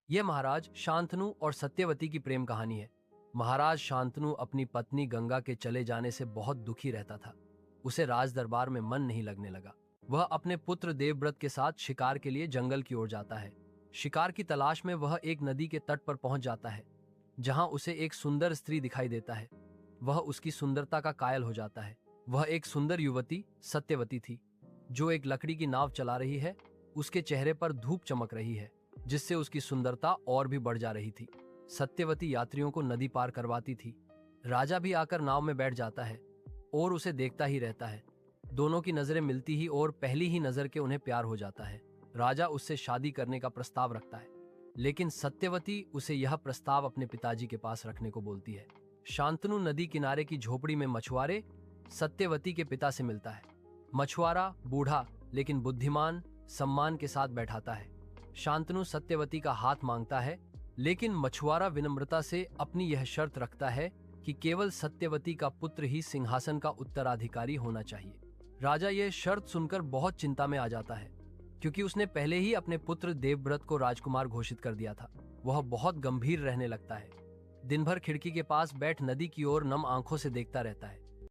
यह महाराज शांतनु और सत्यवती की प्रेम कहानी है। महाराज शांतनु अपनी पत्नी गंगा के चले जाने से बहुत दुखी रहता था। उसे राज दरबार में मन नहीं लगने लगा। वह अपने पुत्र देवव्रत के साथ शिकार के लिए जंगल की ओर जाता है। शिकार की तलाश में वह एक नदी के तट पर पहुंच जाता है, जहां उसे एक सुंदर स्त्री दिखाई देता है। वह उसकी सुंदरता का कायल हो जाता है। वह एक सुंदर युवती सत्यवती थी, जो एक लकड़ी की नाव चला रही है। उसके चेहरे पर धूप चमक रही है, जिससे उसकी सुंदरता और भी बढ़ जा रही थी। सत्यवती यात्रियों को नदी पार करवाती थी। राजा भी आकर नाव में बैठ जाता है और उसे देखता ही रहता है। दोनों की नजरें मिलती ही और पहली ही नजर के उन्हें प्यार हो जाता है। राजा उससे शादी करने का प्रस्ताव रखता है, लेकिन सत्यवती उसे यह प्रस्ताव अपने पिताजी के पास रखने को बोलती है। शांतनु नदी किनारे की झोपड़ी में मछुआरे सत्यवती के पिता से मिलता है। मछुआरा बूढ़ा लेकिन बुद्धिमान सम्मान के साथ बैठाता है। शांतनु सत्यवती का हाथ मांगता है, लेकिन मछुआरा विनम्रता से अपनी यह शर्त रखता है कि केवल सत्यवती का पुत्र ही सिंहासन का उत्तराधिकारी होना चाहिए। राजा यह शर्त सुनकर बहुत चिंता में आ जाता है, क्योंकि उसने पहले ही अपने पुत्र देवव्रत को राजकुमार घोषित कर दिया था। वह बहुत गंभीर रहने लगता है। दिन भर खिड़की के पास बैठ नदी की ओर नम आंखों से देखता रहता है।